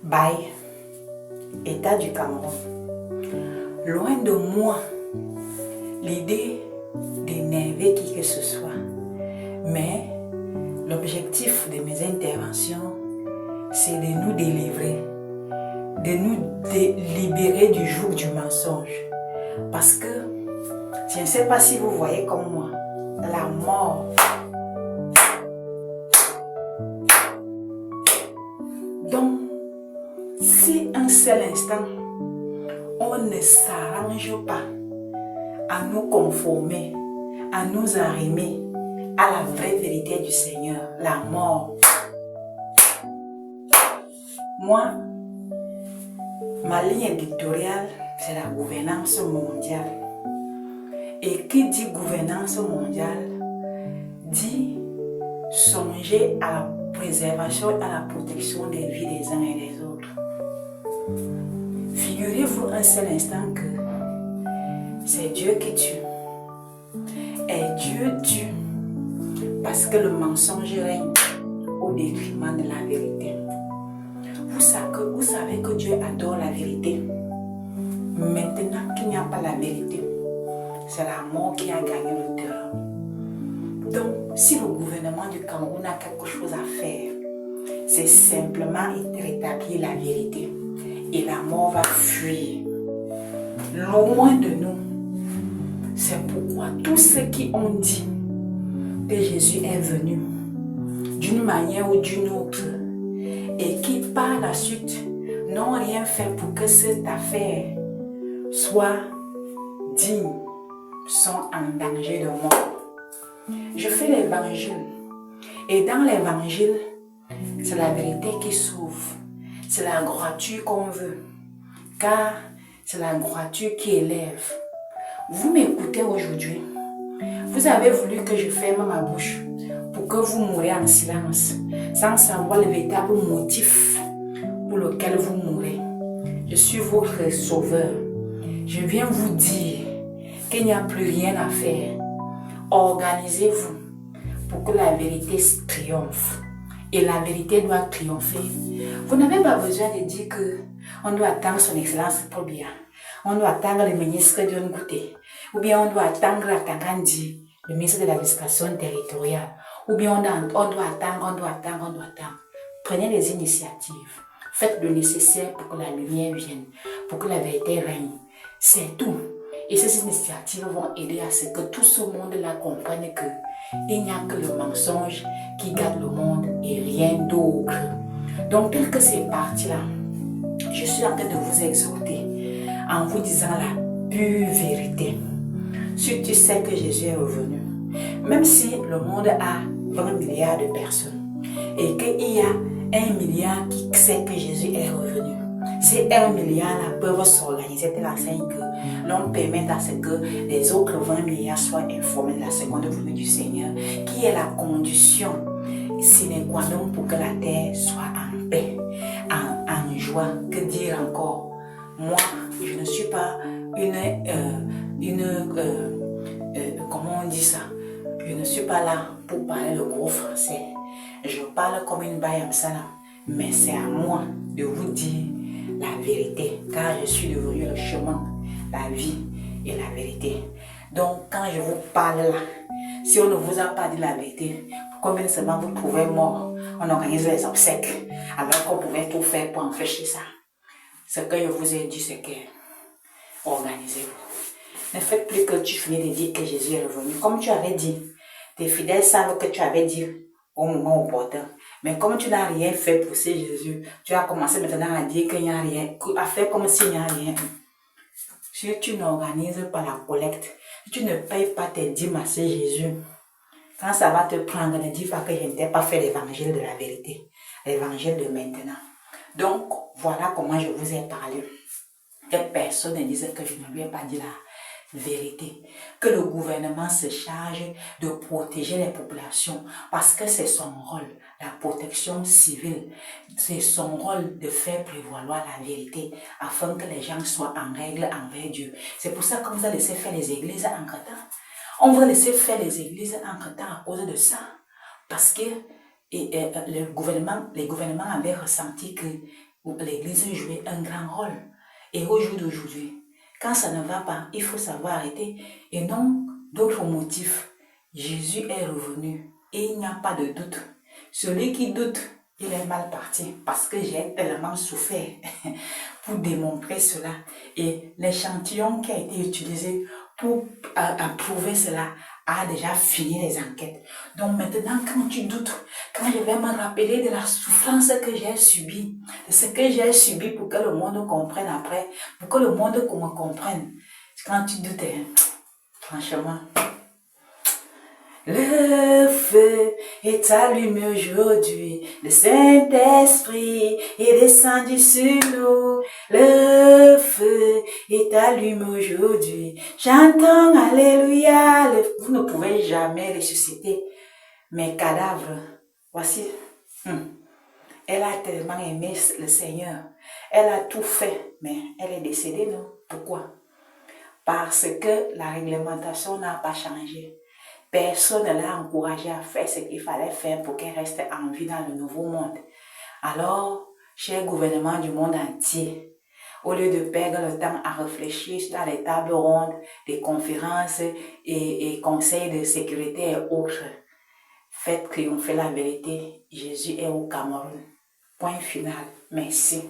Baye, État du Cameroun. Loin de moi l'idée d'énerver qui que ce soit, mais l'objectif de mes interventions, c'est de nous délivrer, de nous libérer du joug du mensonge. Parce que, je ne sais pas si vous voyez comme moi, la mort. Donc, si un seul instant, on ne s'arrange pas à nous conformer, à nous arrimer à la vraie vérité du Seigneur, la mort. Moi, ma ligne éditoriale, c'est la gouvernance mondiale. Et qui dit gouvernance mondiale, dit songer à la préservation et à la protection des vies des uns et des autres. Figurez-vous un seul instant que c'est Dieu qui tue. Et Dieu tue parce que le mensonge règne au détriment de la vérité. Vous savez que Dieu adore la vérité. Maintenant qu'il n'y a pas la vérité, c'est la mort qui a gagné le terrain. Donc, si le gouvernement du Cameroun a quelque chose à faire, c'est simplement rétablir la vérité. Et la mort va fuir. Loin de nous. C'est pourquoi tous ceux qui ont dit que Jésus est venu d'une manière ou d'une autre et qui par la suite n'ont rien fait pour que cette affaire soit digne, sont en danger de mort. Je fais l'évangile et dans l'évangile, c'est la vérité qui sauve, c'est la droiture qu'on veut, car c'est la droiture qui élève. Vous m'écoutez aujourd'hui, vous avez voulu que je ferme ma bouche pour que vous mourrez en silence, sans savoir le véritable motif pour lequel vous mourrez. Je suis votre sauveur. Je viens vous dire qu'il n'y a plus rien à faire. Organisez-vous pour que la vérité triomphe. Et la vérité doit triompher. Vous n'avez pas besoin de dire qu'on doit attendre son excellence pour bien. On doit attendre le ministre de Ngouté. Ou bien on doit attendre la Tangandi, le ministre de l'administration territoriale. Ou bien on doit attendre. Prenez les initiatives. Faites le nécessaire pour que la lumière vienne, pour que la vérité règne. C'est tout. Et ces initiatives vont aider à ce que tout ce monde-là comprenne qu'il n'y a que le mensonge qui garde le monde et rien d'autre. Donc, tel que c'est parti là, je suis en train de vous exhorter en vous disant la pure vérité. Si tu sais que Jésus est revenu, même si le monde a 20 milliards de personnes et qu'il y a 1 milliard qui sait que Jésus est revenu, ces 1 milliard là peuvent s'organiser de la scène que l'on permette à ce que les autres 20 milliards soient informés de la seconde venue du Seigneur, qui est la condition sine qua non pour que la terre soit en paix, en joie. Que dire encore? Moi, je ne suis pas comment on dit ça? Je ne suis pas là pour parler le gros français. Je parle comme une bayamsana, mais c'est à moi de vous dire la vérité, car je suis devenu le chemin, la vie et la vérité. Donc, quand je vous parle là, si on ne vous a pas dit la vérité, combien de semaines vous trouvez mort, on organise les obsèques, alors qu'on pouvait tout faire pour empêcher ça. Ce que je vous ai dit, c'est que organisez-vous. Ne faites plus que tu finis de dire que Jésus est revenu. Comme tu avais dit, tes fidèles savent que tu avais dit au moment opportun. Mais comme tu n'as rien fait pour ce Jésus, tu as commencé maintenant à dire qu'il n'y a rien, à faire comme s'il n'y a rien. Si tu n'organises pas la collecte, si tu ne payes pas tes dîmes à ce Jésus, quand ça va te prendre, ne dis pas que je ne t'ai pas fait l'évangile de la vérité, l'évangile de maintenant. Donc, voilà comment je vous ai parlé. Que personne ne dise que je ne lui ai pas dit la vérité. Que le gouvernement se charge de protéger les populations parce que c'est son rôle, la protection civile. C'est son rôle de faire prévaloir la vérité afin que les gens soient en règle envers Dieu. C'est pour ça qu'on vous a laissé faire les églises entre-temps. On vous a laissé faire les églises entre-temps à cause de ça. Parce que les gouvernements avaient ressenti que où l'Église jouait un grand rôle. Et au jour d'aujourd'hui, quand ça ne va pas, il faut savoir arrêter et non d'autres motifs. Jésus est revenu et il n'y a pas de doute. Celui qui doute, il est mal parti parce que j'ai tellement souffert pour démontrer cela. Et l'échantillon qui a été utilisé pour approuver cela a déjà fini les enquêtes. Donc maintenant, quand tu doutes, quand je vais me rappeler de la souffrance que j'ai subie, de ce que j'ai subi pour que le monde comprenne après, pour que le monde me comprenne, quand tu doutes, franchement, le feu est allumé aujourd'hui, le Saint-Esprit est descendu sur nous. Le feu est allumé aujourd'hui, chantons Alléluia. Vous ne pouvez jamais ressusciter mes cadavres. Voici, elle a tellement aimé le Seigneur, elle a tout fait, mais elle est décédée, non? Pourquoi? Parce que la réglementation n'a pas changé. Personne ne l'a encouragé à faire ce qu'il fallait faire pour qu'elle reste en vie dans le nouveau monde. Alors, cher gouvernement du monde entier, au lieu de perdre le temps à réfléchir dans les tables rondes, des conférences et conseils de sécurité et autres, faites triompher la vérité. Jésus est au Cameroun. Point final. Merci.